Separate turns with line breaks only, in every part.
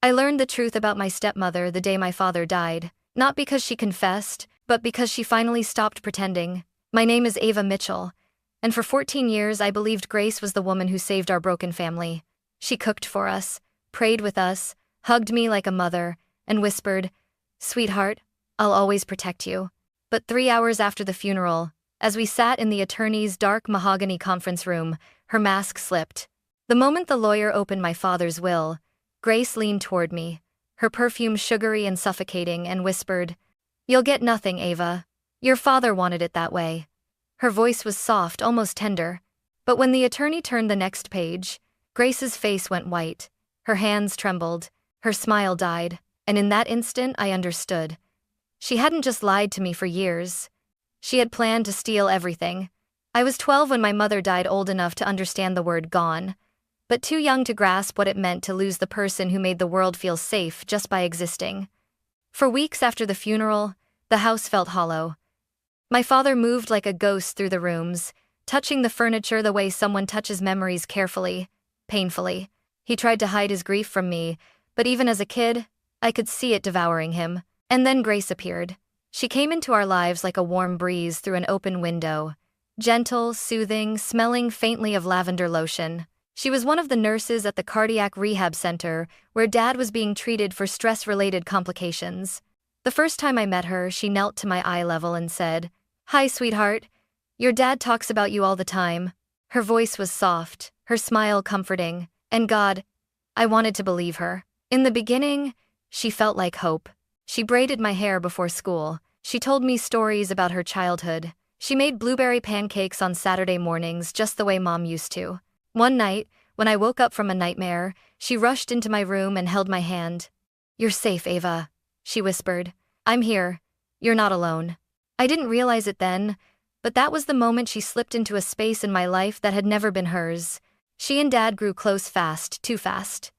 I learned the truth about my stepmother the day my father died, not because she confessed, but because she finally stopped pretending. My name is Ava Mitchell, and for 14 years I believed Grace was the woman who saved our broken family. She cooked for us, prayed with us, hugged me like a mother, and whispered, "Sweetheart, I'll always protect you." But 3 hours after the funeral, as we sat in the attorney's dark mahogany conference room, her mask slipped. The moment the lawyer opened my father's will, Grace leaned toward me, her perfume sugary and suffocating, and whispered, "You'll get nothing, Ava. Your father wanted it that way." Her voice was soft, almost tender. But when the attorney turned the next page, Grace's face went white, her hands trembled, her smile died, and in that instant I understood. She hadn't just lied to me for years. She had planned to steal everything. I was 12 when my mother died, old enough to understand the word gone, but too young to grasp what it meant to lose the person who made the world feel safe just by existing. For weeks after the funeral, the house felt hollow. My father moved like a ghost through the rooms, touching the furniture the way someone touches memories carefully, painfully. He tried to hide his grief from me, but even as a kid, I could see it devouring him. And then Grace appeared. She came into our lives like a warm breeze through an open window, gentle, soothing, smelling faintly of lavender lotion. She was one of the nurses at the cardiac rehab center where Dad was being treated for stress-related complications. The first time I met her, she knelt to my eye level and said, "Hi, sweetheart. Your dad talks about you all the time." Her voice was soft, her smile comforting, and God, I wanted to believe her. In the beginning, she felt like hope. She braided my hair before school. She told me stories about her childhood. She made blueberry pancakes on Saturday mornings just the way Mom used to. One night, when I woke up from a nightmare, she rushed into my room and held my hand. "You're safe, Ava," she whispered. "I'm here. You're not alone." I didn't realize it then, but that was the moment she slipped into a space in my life that had never been hers. She and Dad grew close fast, too fast.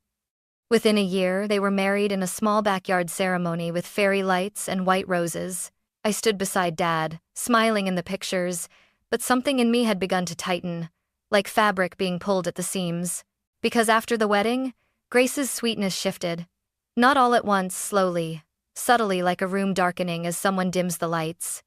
Within a year, they were married in a small backyard ceremony with fairy lights and white roses. I stood beside Dad, smiling in the pictures, but something in me had begun to tighten, like fabric being pulled at the seams. Because after the wedding, Grace's sweetness shifted. Not all at once, slowly, subtly, like a room darkening as someone dims the lights.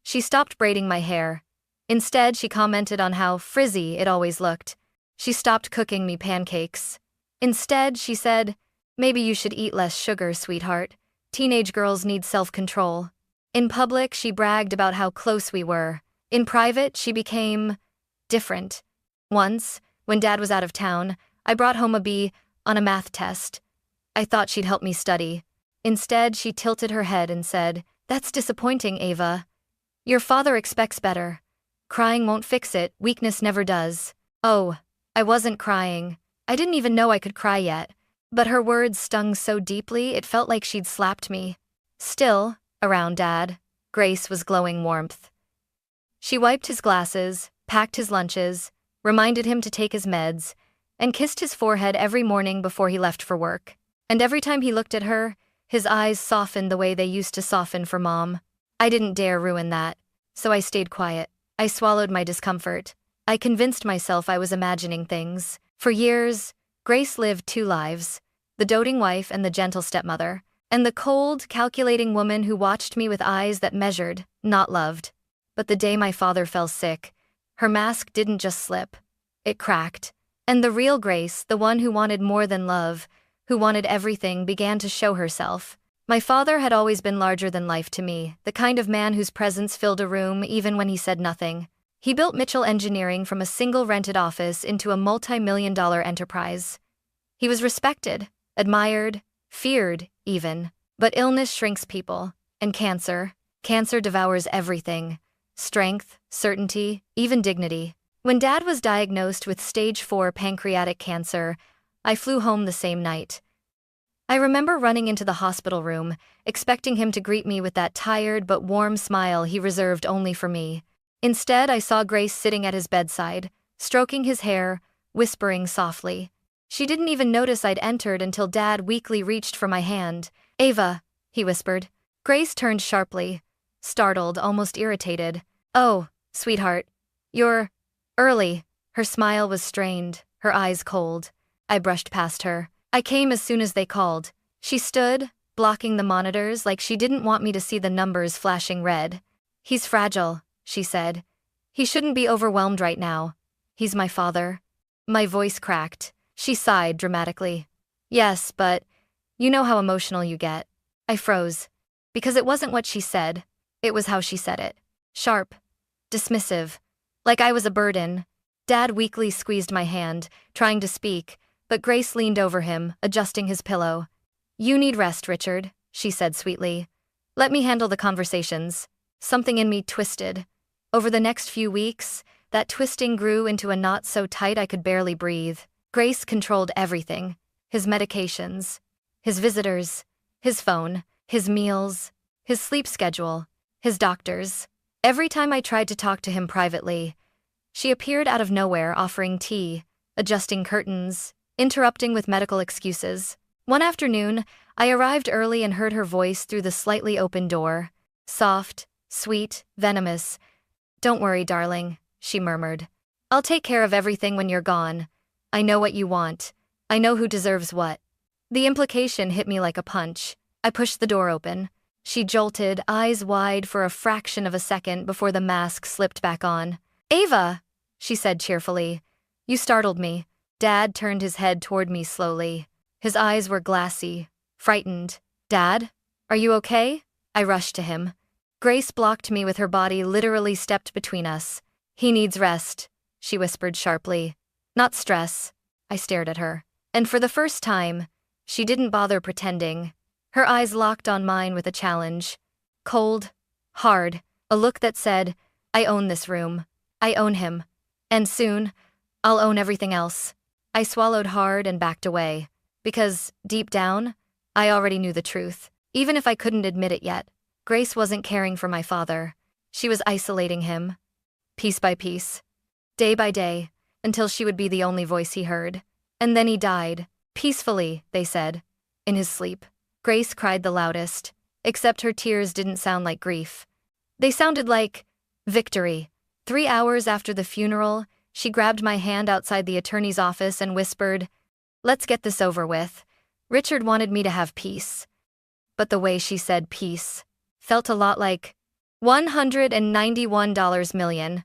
She stopped braiding my hair. Instead, she commented on how frizzy it always looked. She stopped cooking me pancakes. Instead, she said, "Maybe you should eat less sugar, sweetheart. Teenage girls need self-control." In public, she bragged about how close we were. In private, she became different. Once, when Dad was out of town, I brought home a B on a math test. I thought she'd help me study. Instead, she tilted her head and said, "That's disappointing, Ava. Your father expects better. Crying won't fix it, weakness never does." Oh, I wasn't crying. I didn't even know I could cry yet, but her words stung so deeply it felt like she'd slapped me. Still, around Dad, Grace was glowing warmth. She wiped his glasses, packed his lunches, reminded him to take his meds, and kissed his forehead every morning before he left for work. And every time he looked at her, his eyes softened the way they used to soften for Mom. I didn't dare ruin that, so I stayed quiet. I swallowed my discomfort. I convinced myself I was imagining things. For years, Grace lived two lives, the doting wife and the gentle stepmother, and the cold, calculating woman who watched me with eyes that measured, not loved. But the day my father fell sick, her mask didn't just slip, it cracked. And the real Grace, the one who wanted more than love, who wanted everything, began to show herself. My father had always been larger than life to me, the kind of man whose presence filled a room even when he said nothing. He built Mitchell Engineering from a single rented office into a multi-million-dollar enterprise. He was respected, admired, feared, even. But illness shrinks people, and cancer devours everything. Strength, certainty, even dignity. When Dad was diagnosed with stage 4 pancreatic cancer, I flew home the same night. I remember running into the hospital room, expecting him to greet me with that tired but warm smile he reserved only for me. Instead, I saw Grace sitting at his bedside, stroking his hair, whispering softly. She didn't even notice I'd entered until Dad weakly reached for my hand. "Ava," he whispered. Grace turned sharply, startled, almost irritated. "Oh, sweetheart. You're early." Her smile was strained, her eyes cold. I brushed past her. "I came as soon as they called. She stood, blocking the monitors like she didn't want me to see the numbers flashing red. "He's fragile," she said. "He shouldn't be overwhelmed right now. He's my father." My voice cracked. She sighed dramatically. "Yes, but you know how emotional you get." I froze. Because it wasn't what she said. It was how she said it. Sharp. Dismissive. Like I was a burden. Dad weakly squeezed my hand, trying to speak, but Grace leaned over him, adjusting his pillow. "You need rest, Richard," she said sweetly. "Let me handle the conversations." Something in me twisted. Over the next few weeks, that twisting grew into a knot so tight I could barely breathe. Grace controlled everything. His medications, his visitors, his phone, his meals, his sleep schedule, his doctors. Every time I tried to talk to him privately, she appeared out of nowhere offering tea, adjusting curtains, interrupting with medical excuses. One afternoon, I arrived early and heard her voice through the slightly open door. Soft, sweet, venomous. "Don't worry, darling," she murmured. "I'll take care of everything when you're gone. I know what you want. I know who deserves what." The implication hit me like a punch. I pushed the door open. She jolted, eyes wide for a fraction of a second before the mask slipped back on. "Ava," she said cheerfully. "You startled me." Dad turned his head toward me slowly. His eyes were glassy, frightened. "Dad? Are you okay?" I rushed to him. Grace blocked me with her body, literally stepped between us. "He needs rest," she whispered sharply. "Not stress." I stared at her. And for the first time, she didn't bother pretending. Her eyes locked on mine with a challenge. Cold, hard, a look that said, "I own this room. I own him. And soon, I'll own everything else." I swallowed hard and backed away. Because, deep down, I already knew the truth. Even if I couldn't admit it yet, Grace wasn't caring for my father. She was isolating him. Piece by piece. Day by day, until she would be the only voice he heard. And then he died. Peacefully, they said. In his sleep. Grace cried the loudest, except her tears didn't sound like grief. They sounded like victory. 3 hours after the funeral, she grabbed my hand outside the attorney's office and whispered, "Let's get this over with." Richard wanted me to have peace. But the way she said peace felt a lot like $191 million.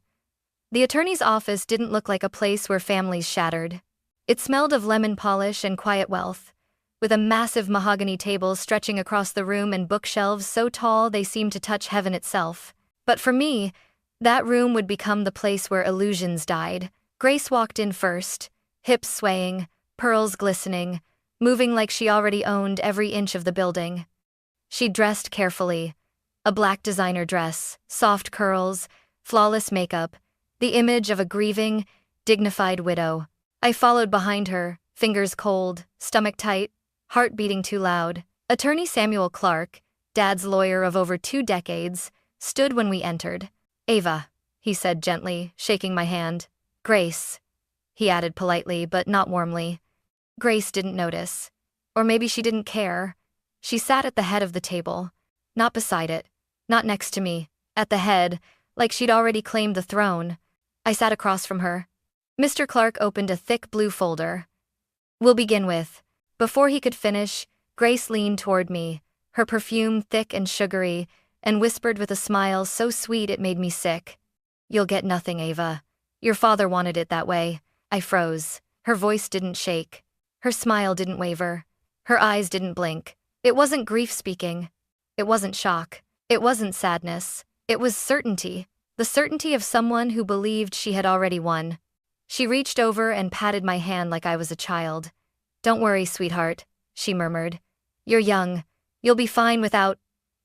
The attorney's office didn't look like a place where families shattered. It smelled of lemon polish and quiet wealth, with a massive mahogany table stretching across the room and bookshelves so tall they seemed to touch heaven itself. But for me, that room would become the place where illusions died. Grace walked in first, hips swaying, pearls glistening, moving like she already owned every inch of the building. She dressed carefully. A black designer dress, soft curls, flawless makeup, the image of a grieving, dignified widow. I followed behind her, fingers cold, stomach tight, heart beating too loud. Attorney Samuel Clark, Dad's lawyer of over 2 decades, stood when we entered. "Ava," he said gently, shaking my hand. "Grace," he added politely but not warmly. Grace didn't notice. Or maybe she didn't care. She sat at the head of the table. Not beside it. Not next to me. At the head, like she'd already claimed the throne. I sat across from her. Mr. Clark opened a thick blue folder. "We'll begin with." Before he could finish, Grace leaned toward me, her perfume thick and sugary, and whispered with a smile so sweet it made me sick. "You'll get nothing, Ava. Your father wanted it that way." I froze. Her voice didn't shake. Her smile didn't waver. Her eyes didn't blink. It wasn't grief speaking. It wasn't shock. It wasn't sadness. It was certainty. The certainty of someone who believed she had already won. She reached over and patted my hand like I was a child. "Don't worry, sweetheart," she murmured. "You're young. You'll be fine without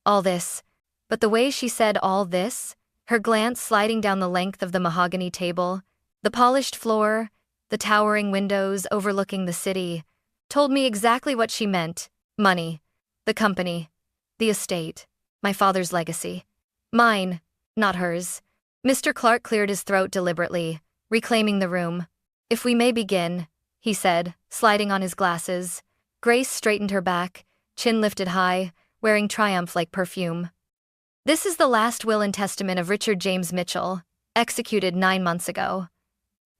all this." But the way she said all this, her glance sliding down the length of the mahogany table, the polished floor, the towering windows overlooking the city, told me exactly what she meant. Money. The company. The estate. My father's legacy. Mine, not hers. Mr. Clark cleared his throat deliberately, reclaiming the room. "If we may begin," he said, sliding on his glasses. Grace straightened her back, chin lifted high, wearing triumph like perfume. "This is the last will and testament of Richard James Mitchell, executed 9 months ago."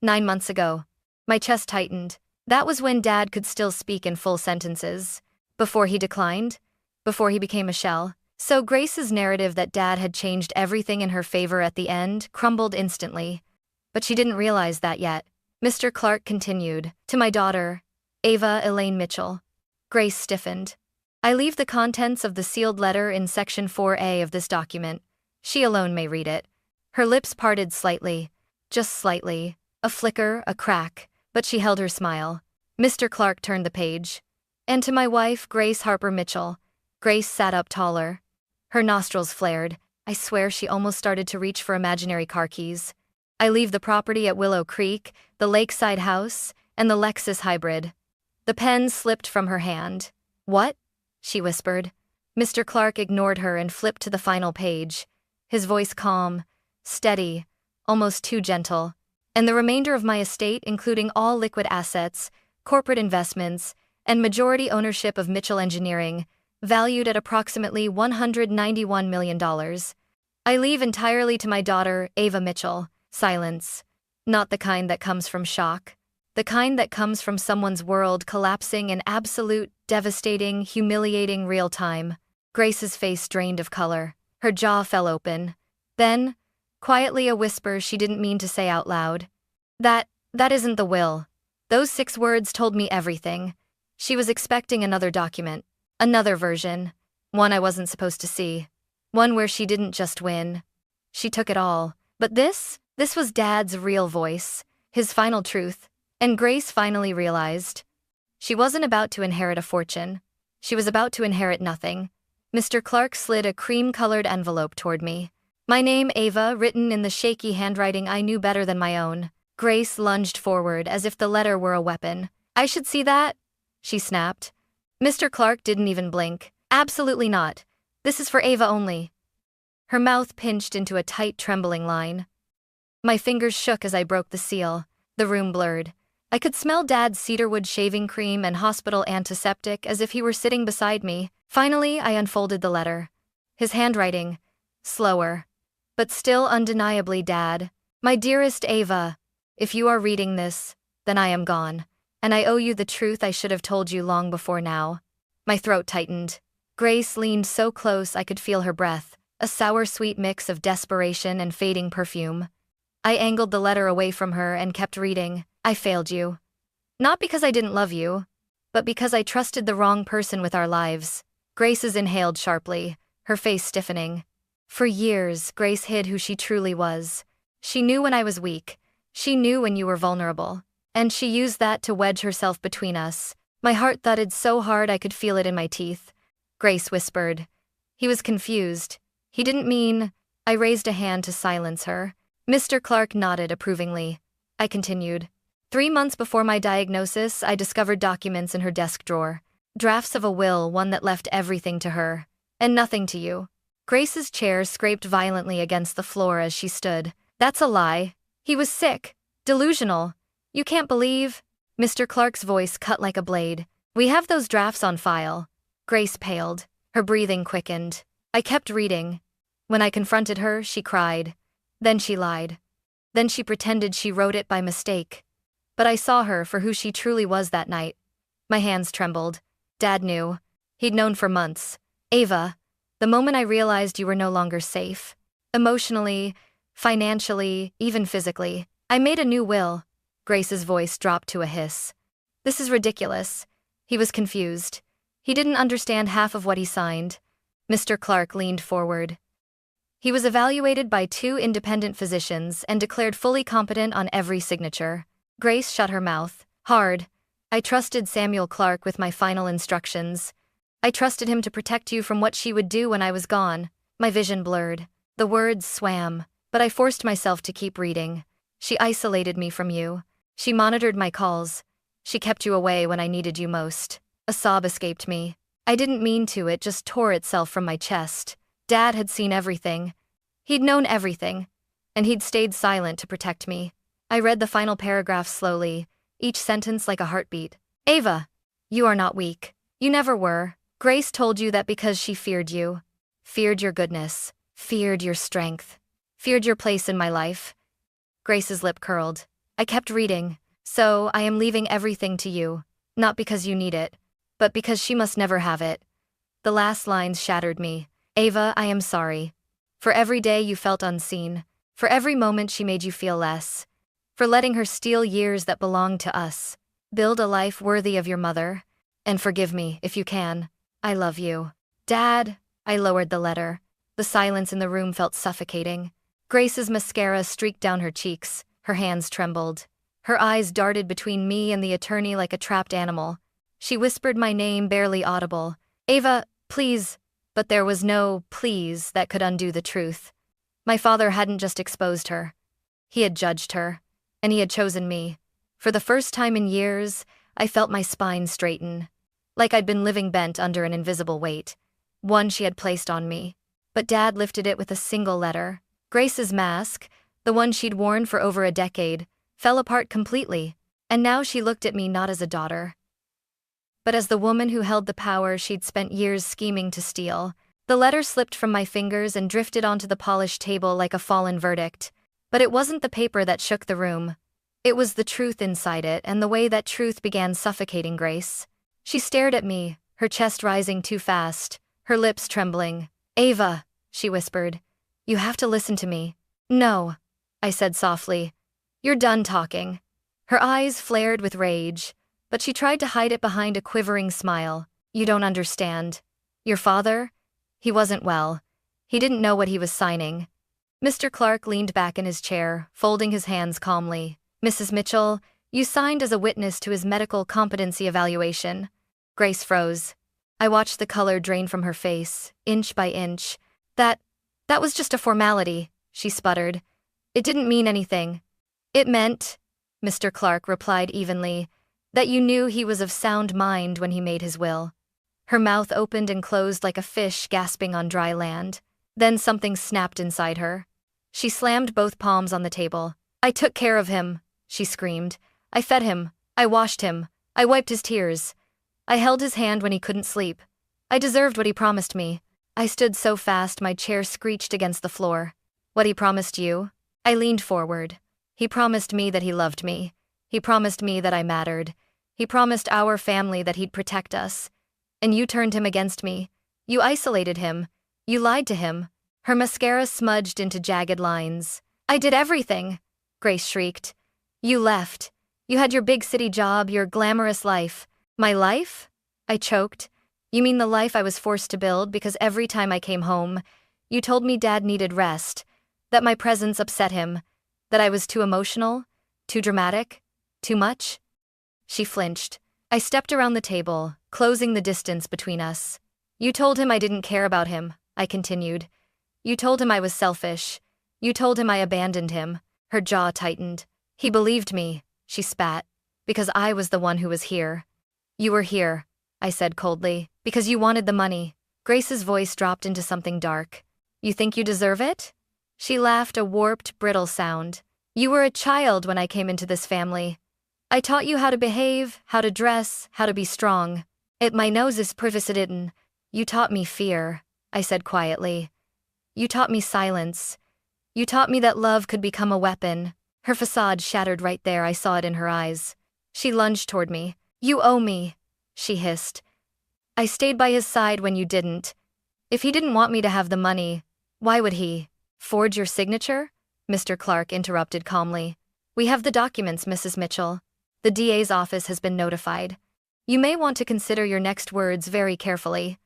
9 months ago. My chest tightened. That was when Dad could still speak in full sentences. Before he declined? Before he became a shell? So Grace's narrative that Dad had changed everything in her favor at the end crumbled instantly. But she didn't realize that yet. Mr. Clark continued, "To my daughter, Ava Elaine Mitchell." Grace stiffened. "I leave the contents of the sealed letter in Section 4A of this document. She alone may read it." Her lips parted slightly. Just slightly. A flicker, a crack, but she held her smile. Mr. Clark turned the page. "And to my wife, Grace Harper Mitchell." Grace sat up taller. Her nostrils flared. I swear she almost started to reach for imaginary car keys. "I leave the property at Willow Creek, the lakeside house, and the Lexus hybrid." The pen slipped from her hand. "What?" she whispered. Mr. Clark ignored her and flipped to the final page. His voice calm, steady, almost too gentle. "And the remainder of my estate, including all liquid assets, corporate investments, and majority ownership of Mitchell Engineering, valued at approximately $191 million. I leave entirely to my daughter, Ava Mitchell." Silence. Not the kind that comes from shock. The kind that comes from someone's world collapsing in absolute, devastating, humiliating real time. Grace's face drained of color. Her jaw fell open. Then, quietly, a whisper she didn't mean to say out loud. That isn't the will." Those 6 words told me everything. She was expecting another document. Another version. One I wasn't supposed to see. One where she didn't just win. She took it all. But this was Dad's real voice. His final truth. And Grace finally realized. She wasn't about to inherit a fortune. She was about to inherit nothing. Mr. Clark slid a cream-colored envelope toward me. My name, Ava, written in the shaky handwriting I knew better than my own. Grace lunged forward as if the letter were a weapon. "I should see that?" she snapped. Mr. Clark didn't even blink. "Absolutely not. This is for Ava only." Her mouth pinched into a tight, trembling line. My fingers shook as I broke the seal. The room blurred. I could smell Dad's cedarwood shaving cream and hospital antiseptic as if he were sitting beside me. Finally, I unfolded the letter. His handwriting. Slower. But still undeniably Dad. "My dearest Ava, if you are reading this, then I am gone. And I owe you the truth I should have told you long before now." My throat tightened. Grace leaned so close I could feel her breath, a sour-sweet mix of desperation and fading perfume. I angled the letter away from her and kept reading. "I failed you. Not because I didn't love you, but because I trusted the wrong person with our lives." Grace's inhaled sharply, her face stiffening. For years, Grace hid who she truly was. She knew when I was weak. She knew when you were vulnerable. And she used that to wedge herself between us. My heart thudded so hard I could feel it in my teeth. Grace whispered. He was confused. He didn't mean. I raised a hand to silence her. Mr. Clark nodded approvingly. I continued. 3 months before my diagnosis, I discovered documents in her desk drawer. Drafts of a will, one that left everything to her. And nothing to you. Grace's chair scraped violently against the floor as she stood. "That's a lie. He was sick. Delusional. You can't believe." Mr. Clark's voice cut like a blade. "We have those drafts on file." Grace paled. Her breathing quickened. I kept reading. When I confronted her, she cried. Then she lied. Then she pretended she wrote it by mistake. But I saw her for who she truly was that night. My hands trembled. Dad knew. He'd known for months. "Ava, the moment I realized you were no longer safe, emotionally, financially, even physically, I made a new will." Grace's voice dropped to a hiss. "This is ridiculous." He was confused. He didn't understand half of what he signed. Mr. Clark leaned forward. He was evaluated by 2 independent physicians and declared fully competent on every signature. Grace shut her mouth. Hard. "I trusted Samuel Clark with my final instructions. I trusted him to protect you from what she would do when I was gone." My vision blurred. The words swam, but I forced myself to keep reading. "She isolated me from you. She monitored my calls. She kept you away when I needed you most." A sob escaped me. I didn't mean to, it just tore itself from my chest. Dad had seen everything. He'd known everything. And he'd stayed silent to protect me. I read the final paragraph slowly, each sentence like a heartbeat. "Ava, you are not weak. You never were. Grace told you that because she feared you. Feared your goodness. Feared your strength. Feared your place in my life." Grace's lip curled. I kept reading. "So, I am leaving everything to you. Not because you need it, but because she must never have it. The last lines shattered me. Ava, I am sorry. For every day you felt unseen. For every moment she made you feel less. For letting her steal years that belonged to us. Build a life worthy of your mother. And forgive me, if you can. I love you. Dad, I lowered the letter. The silence in the room felt suffocating. Grace's mascara streaked down her cheeks. Her hands trembled. Her eyes darted between me and the attorney like a trapped animal. She whispered my name, barely audible. Ava, please. But there was no please that could undo the truth. My father hadn't just exposed her. He had judged her. And he had chosen me. For the first time in years, I felt my spine straighten. Like I'd been living bent under an invisible weight. One she had placed on me. But Dad lifted it with a single letter. Grace's mask, the one she'd worn for over a decade, fell apart completely. And now she looked at me not as a daughter, but as the woman who held the power she'd spent years scheming to steal. The letter slipped from my fingers and drifted onto the polished table like a fallen verdict. But it wasn't the paper that shook the room. It was the truth inside it, and the way that truth began suffocating Grace. She stared at me, her chest rising too fast, her lips trembling. Ava, she whispered, you have to listen to me. No, I said softly. You're done talking. Her eyes flared with rage, but she tried to hide it behind a quivering smile. You don't understand. Your father? He wasn't well. He didn't know what he was signing. Mr. Clark leaned back in his chair, folding his hands calmly. Mrs. Mitchell, you signed as a witness to his medical competency evaluation. Grace froze. I watched the color drain from her face, inch by inch. That was just a formality, she sputtered. It didn't mean anything. It meant, Mr. Clark replied evenly, that you knew he was of sound mind when he made his will. Her mouth opened and closed like a fish gasping on dry land. Then something snapped inside her. She slammed both palms on the table. I took care of him, she screamed. I fed him. I washed him. I wiped his tears. I held his hand when he couldn't sleep. I deserved what he promised me. I stood so fast my chair screeched against the floor. What he promised you? I leaned forward. He promised me that he loved me. He promised me that I mattered. He promised our family that he'd protect us. And you turned him against me. You isolated him. You lied to him. Her mascara smudged into jagged lines. I did everything, Grace shrieked. You left. You had your big city job, your glamorous life. My life? I choked. You mean the life I was forced to build because every time I came home, you told me Dad needed rest, that my presence upset him, that I was too emotional, too dramatic, too much? She flinched. I stepped around the table, closing the distance between us. You told him I didn't care about him, I continued. You told him I was selfish. You told him I abandoned him. Her jaw tightened. He believed me, she spat, because I was the one who was here. You were here, I said coldly, because you wanted the money. Grace's voice dropped into something dark. You think you deserve it? She laughed, a warped, brittle sound. You were a child when I came into this family. I taught you how to behave, how to dress, how to be strong. It my nose is priviciditten. You taught me fear, I said quietly. You taught me silence. You taught me that love could become a weapon. Her facade shattered right there, I saw it in her eyes. She lunged toward me. You owe me, she hissed. I stayed by his side when you didn't. If he didn't want me to have the money, why would he? Forge your signature? Mr. Clark interrupted calmly. We have the documents, Mrs. Mitchell. The DA's office has been notified. You may want to consider your next words very carefully.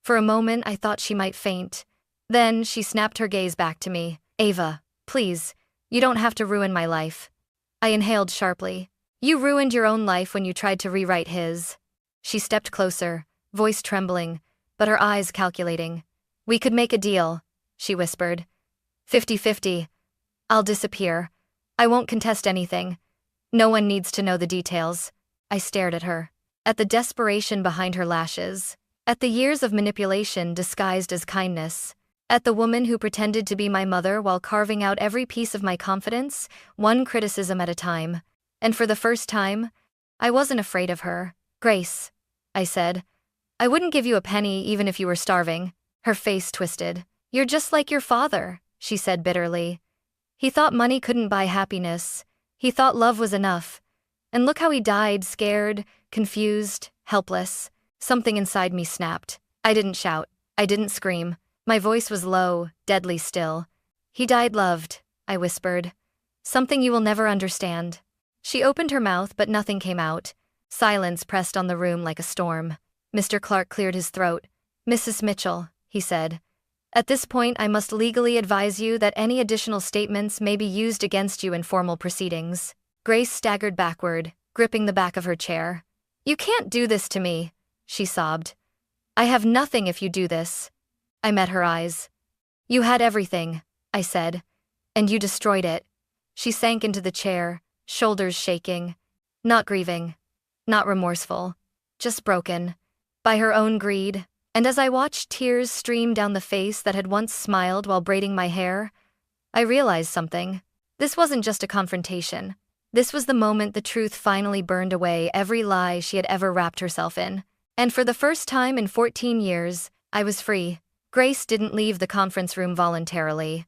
For a moment I thought she might faint. Then she snapped her gaze back to me. Ava, please, you don't have to ruin my life. I inhaled sharply. You ruined your own life when you tried to rewrite his. She stepped closer, voice trembling, but her eyes calculating. We could make a deal, she whispered. 50-50. I'll disappear. I won't contest anything. No one needs to know the details. I stared at her. At the desperation behind her lashes. At the years of manipulation disguised as kindness. At the woman who pretended to be my mother while carving out every piece of my confidence, one criticism at a time. And for the first time, I wasn't afraid of her. Grace, I said. I wouldn't give you a penny even if you were starving. Her face twisted. You're just like your father, she said bitterly. He thought money couldn't buy happiness. He thought love was enough. And look how he died, scared, confused, helpless. Something inside me snapped. I didn't shout. I didn't scream. My voice was low, deadly still. "He died loved," I whispered. "Something you will never understand." She opened her mouth, but nothing came out. Silence pressed on the room like a storm. Mr. Clark cleared his throat. "Mrs. Mitchell," he said. "At this point, I must legally advise you that any additional statements may be used against you in formal proceedings." Grace staggered backward, gripping the back of her chair. "You can't do this to me," she sobbed. "I have nothing if you do this." I met her eyes. "You had everything," I said, "and you destroyed it." She sank into the chair, shoulders shaking. Not grieving, not remorseful, just broken. By her own greed. And as I watched tears stream down the face that had once smiled while braiding my hair, I realized something. This wasn't just a confrontation. This was the moment the truth finally burned away every lie she had ever wrapped herself in. And for the first time in 14 years, I was free. Grace didn't leave the conference room voluntarily.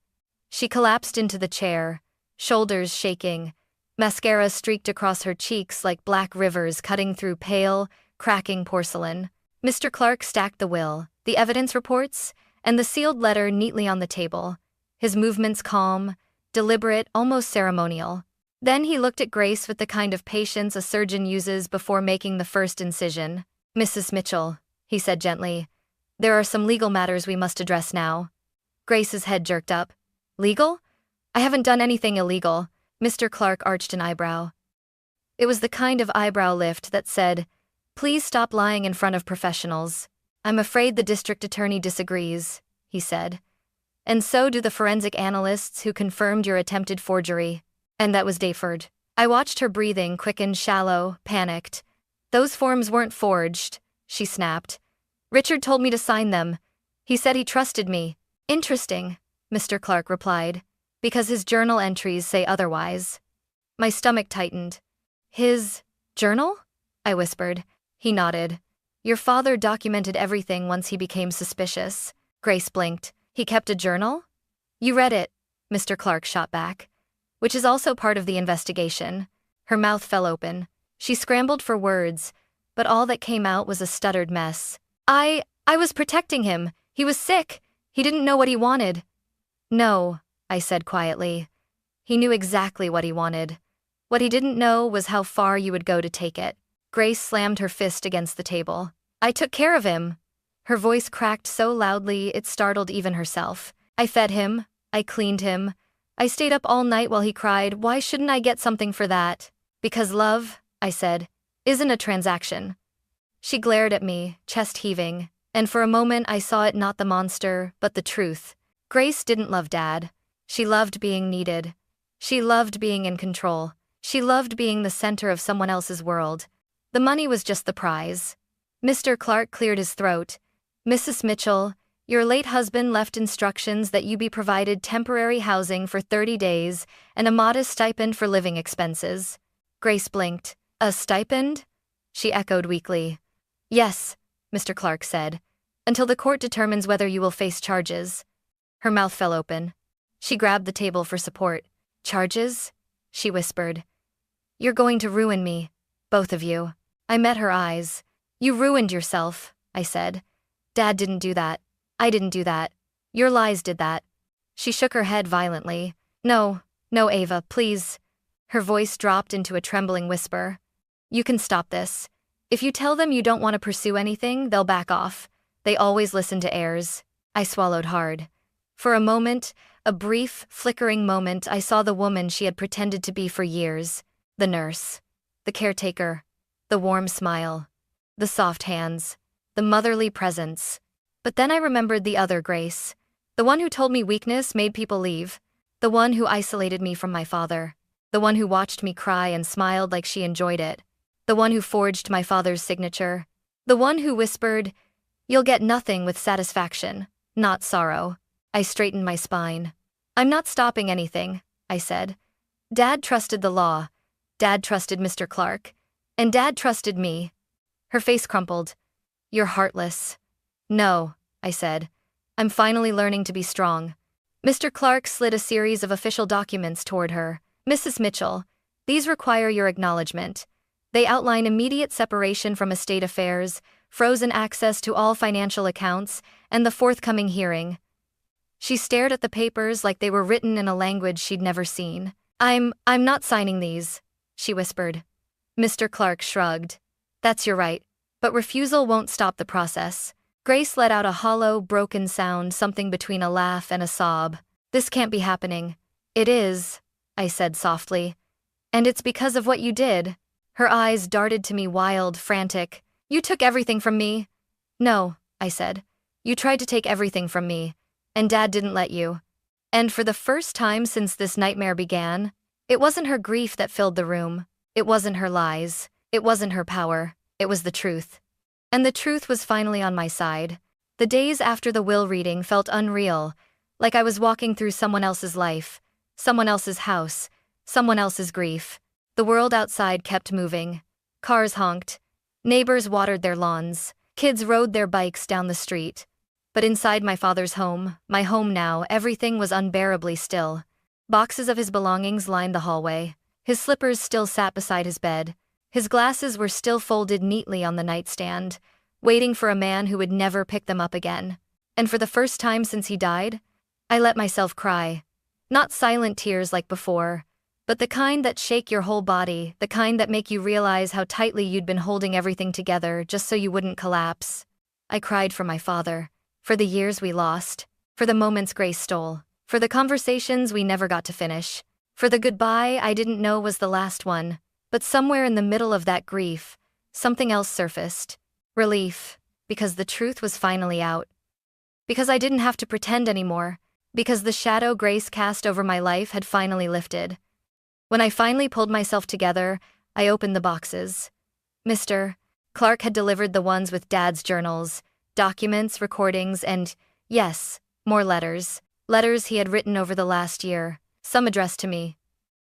She collapsed into the chair, shoulders shaking. Mascara streaked across her cheeks like black rivers cutting through pale, cracking porcelain. Mr. Clark stacked the will, the evidence reports, and the sealed letter neatly on the table, his movements calm, deliberate, almost ceremonial. Then he looked at Grace with the kind of patience a surgeon uses before making the first incision. "Mrs. Mitchell," he said gently, "there are some legal matters we must address now." Grace's head jerked up. "Legal? I haven't done anything illegal." Mr. Clark arched an eyebrow. It was the kind of eyebrow lift that said, "Please stop lying in front of professionals." "I'm afraid the district attorney disagrees," he said. "And so do the forensic analysts who confirmed your attempted forgery." And that was Dayford. I watched her breathing quicken, shallow, panicked. "Those forms weren't forged," she snapped. "Richard told me to sign them. He said he trusted me." "Interesting," Mr. Clark replied, "because his journal entries say otherwise." My stomach tightened. "His journal?" I whispered. He nodded. "Your father documented everything once he became suspicious." Grace blinked. "He kept a journal?" "You read it," Mr. Clark shot back. "Which is also part of the investigation." Her mouth fell open. She scrambled for words, but all that came out was a stuttered mess. I was protecting him. He was sick. He didn't know what he wanted." "No," I said quietly. "He knew exactly what he wanted. What he didn't know was how far you would go to take it." Grace slammed her fist against the table. "I took care of him." Her voice cracked so loudly it startled even herself. "I fed him. I cleaned him. I stayed up all night while he cried. Why shouldn't I get something for that?" "Because love," I said, "isn't a transaction." She glared at me, chest heaving, and for a moment I saw it not the monster, but the truth. Grace didn't love Dad. She loved being needed. She loved being in control. She loved being the center of someone else's world. The money was just the prize. Mr. Clark cleared his throat. "Mrs. Mitchell, your late husband left instructions that you be provided temporary housing for 30 days and a modest stipend for living expenses." Grace blinked. "A stipend?" she echoed weakly. "Yes," Mr. Clark said, "until the court determines whether you will face charges." Her mouth fell open. She grabbed the table for support. "Charges?" she whispered. "You're going to ruin me, both of you." I met her eyes. "You ruined yourself," I said. "Dad didn't do that. I didn't do that. Your lies did that." She shook her head violently. No, Ava, please." Her voice dropped into a trembling whisper. "You can stop this. If you tell them you don't want to pursue anything, they'll back off. They always listen to heirs." I swallowed hard. For a moment, a brief, flickering moment, I saw the woman she had pretended to be for years. The nurse. The caretaker. The warm smile. The soft hands. The motherly presence. But then I remembered the other Grace. The one who told me weakness made people leave. The one who isolated me from my father. The one who watched me cry and smiled like she enjoyed it. The one who forged my father's signature. The one who whispered, "You'll get nothing with satisfaction, not sorrow." I straightened my spine. "I'm not stopping anything," I said. "Dad trusted the law. Dad trusted Mr. Clark. And Dad trusted me." Her face crumpled. "You're heartless." "No," I said. "I'm finally learning to be strong." Mr. Clark slid a series of official documents toward her. "Mrs. Mitchell, these require your acknowledgement. They outline immediate separation from estate affairs, frozen access to all financial accounts, and the forthcoming hearing. She stared at the papers like they were written in a language she'd never seen. I'm not signing these," she whispered. Mr. Clark shrugged. "That's your right. But refusal won't stop the process." Grace let out a hollow, broken sound, something between a laugh and a sob. "This can't be happening." "It is," I said softly. "And it's because of what you did." Her eyes darted to me, wild, frantic. "You took everything from me." "No," I said. "You tried to take everything from me, and Dad didn't let you." And for the first time since this nightmare began, it wasn't her grief that filled the room. It wasn't her lies. It wasn't her power. It was the truth. And the truth was finally on my side. The days after the will reading felt unreal, like I was walking through someone else's life, someone else's house, someone else's grief. The world outside kept moving. Cars honked. Neighbors watered their lawns. Kids rode their bikes down the street. But inside my father's home, my home now, everything was unbearably still. Boxes of his belongings lined the hallway. His slippers still sat beside his bed. His glasses were still folded neatly on the nightstand, waiting for a man who would never pick them up again. And for the first time since he died, I let myself cry. Not silent tears like before, but the kind that shake your whole body, the kind that make you realize how tightly you'd been holding everything together just so you wouldn't collapse. I cried for my father, for the years we lost, for the moments Grace stole, for the conversations we never got to finish, for the goodbye I didn't know was the last one. But somewhere in the middle of that grief, something else surfaced. Relief, because the truth was finally out. Because I didn't have to pretend anymore. Because the shadow Grace cast over my life had finally lifted. When I finally pulled myself together, I opened the boxes. Mr. Clark had delivered the ones with Dad's journals, documents, recordings, and, yes, more letters. Letters he had written over the last year, some addressed to me.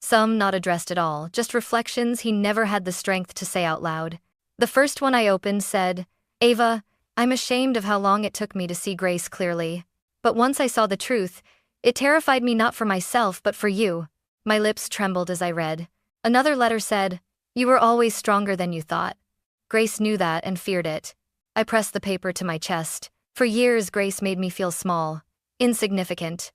Some not addressed at all, just reflections he never had the strength to say out loud. The first one I opened said, "Ava, I'm ashamed of how long it took me to see Grace clearly. But once I saw the truth, it terrified me not for myself but for you." My lips trembled as I read. Another letter said, "You were always stronger than you thought." Grace knew that and feared it. I pressed the paper to my chest. For years Grace made me feel small, insignificant,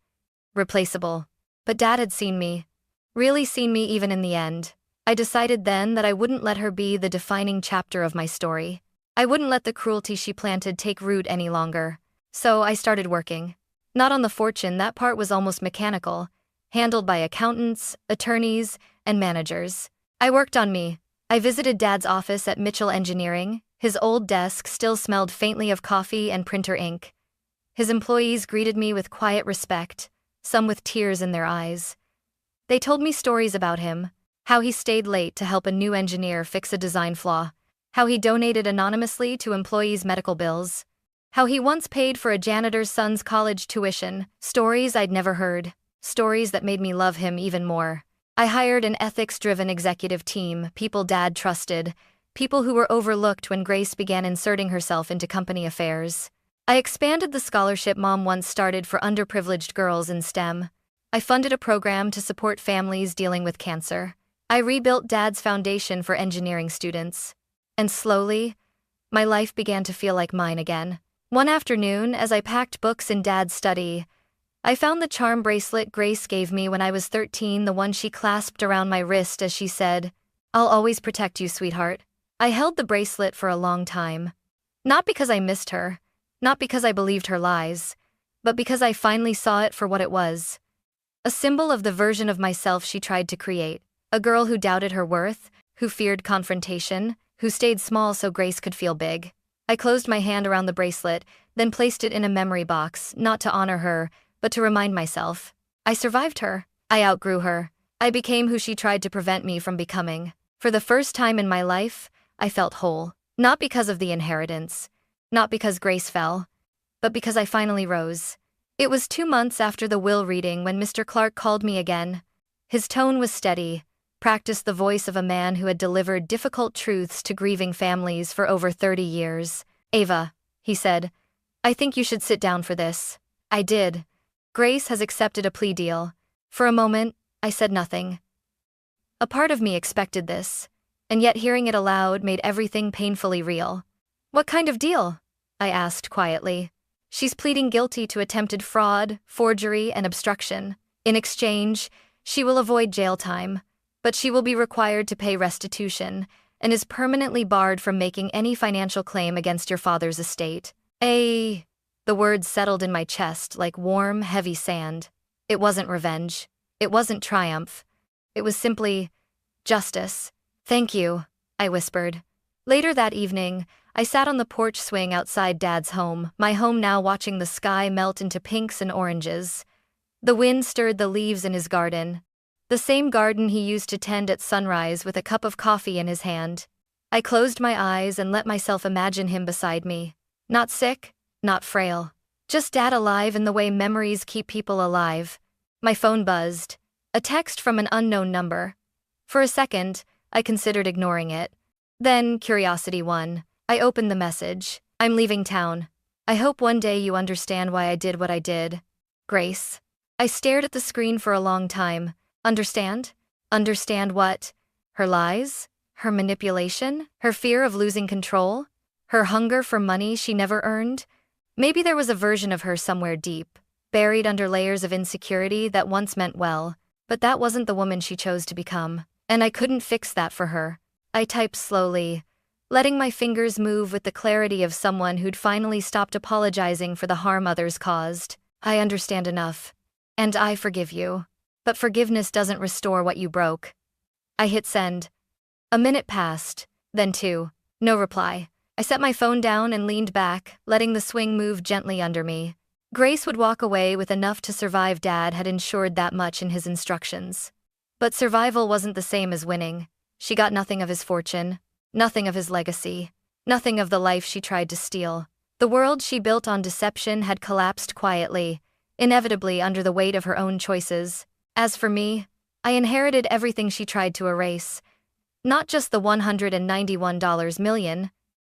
replaceable. But Dad had seen me. Really seen me even in the end. I decided then that I wouldn't let her be the defining chapter of my story. I wouldn't let the cruelty she planted take root any longer. So I started working. Not on the fortune, that part was almost mechanical, handled by accountants, attorneys, and managers. I worked on me. I visited Dad's office at Mitchell Engineering. His old desk still smelled faintly of coffee and printer ink. His employees greeted me with quiet respect, some with tears in their eyes. They told me stories about him, how he stayed late to help a new engineer fix a design flaw, how he donated anonymously to employees' medical bills, how he once paid for a janitor's son's college tuition. Stories I'd never heard, stories that made me love him even more. I hired an ethics-driven executive team, people Dad trusted, people who were overlooked when Grace began inserting herself into company affairs. I expanded the scholarship Mom once started for underprivileged girls in STEM. I funded a program to support families dealing with cancer. I rebuilt Dad's foundation for engineering students. And slowly, my life began to feel like mine again. One afternoon, as I packed books in Dad's study, I found the charm bracelet Grace gave me when I was 13, the one she clasped around my wrist as she said, "I'll always protect you, sweetheart." I held the bracelet for a long time. Not because I missed her, not because I believed her lies, but because I finally saw it for what it was. A symbol of the version of myself she tried to create. A girl who doubted her worth, who feared confrontation, who stayed small so Grace could feel big. I closed my hand around the bracelet, then placed it in a memory box, not to honor her, but to remind myself. I survived her. I outgrew her. I became who she tried to prevent me from becoming. For the first time in my life, I felt whole. Not because of the inheritance, not because Grace fell, but because I finally rose. It was 2 months after the will reading when Mr. Clark called me again. His tone was steady, practiced the voice of a man who had delivered difficult truths to grieving families for over 30 years. "Ava," he said, "I think you should sit down for this." I did. Grace has accepted a plea deal. For a moment, I said nothing. A part of me expected this, and yet hearing it aloud made everything painfully real. What kind of deal? I asked quietly. She's pleading guilty to attempted fraud, forgery, and obstruction. In exchange, she will avoid jail time, but she will be required to pay restitution and is permanently barred from making any financial claim against your father's estate. The words settled in my chest like warm, heavy sand. It wasn't revenge. It wasn't triumph. It was simply justice. Thank you, I whispered. Later that evening, I sat on the porch swing outside Dad's home, my home now, watching the sky melt into pinks and oranges. The wind stirred the leaves in his garden, the same garden he used to tend at sunrise with a cup of coffee in his hand. I closed my eyes and let myself imagine him beside me. Not sick, not frail. Just Dad alive in the way memories keep people alive. My phone buzzed. A text from an unknown number. For a second, I considered ignoring it. Then curiosity won. I opened the message. I'm leaving town. I hope one day you understand why I did what I did. Grace. I stared at the screen for a long time. Understand? Understand what? Her lies? Her manipulation? Her fear of losing control? Her hunger for money she never earned? Maybe there was a version of her somewhere deep, buried under layers of insecurity that once meant well, but that wasn't the woman she chose to become, and I couldn't fix that for her. I typed slowly, letting my fingers move with the clarity of someone who'd finally stopped apologizing for the harm others caused. I understand enough. And I forgive you. But forgiveness doesn't restore what you broke. I hit send. A minute passed, then two. No reply. I set my phone down and leaned back, letting the swing move gently under me. Grace would walk away with enough to survive. Dad had ensured that much in his instructions. But survival wasn't the same as winning. She got nothing of his fortune, nothing of his legacy, nothing of the life she tried to steal. The world she built on deception had collapsed quietly, inevitably under the weight of her own choices. As for me, I inherited everything she tried to erase. Not just the $191 million,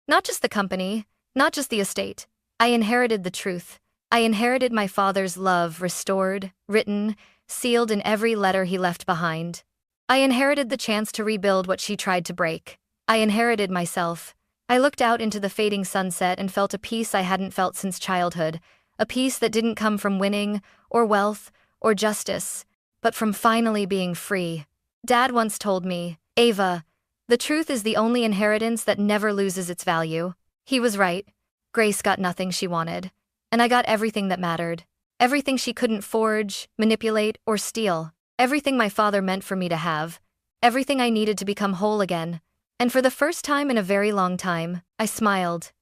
not just the company, not just the estate. I inherited the truth. I inherited my father's love, restored, written, sealed in every letter he left behind. I inherited the chance to rebuild what she tried to break. I inherited myself. I looked out into the fading sunset and felt a peace I hadn't felt since childhood, a peace that didn't come from winning, or wealth, or justice, but from finally being free. Dad once told me, Ava, the truth is the only inheritance that never loses its value. He was right. Grace got nothing she wanted, and I got everything that mattered. Everything she couldn't forge, manipulate, or steal. Everything my father meant for me to have. Everything I needed to become whole again. And for the first time in a very long time, I smiled.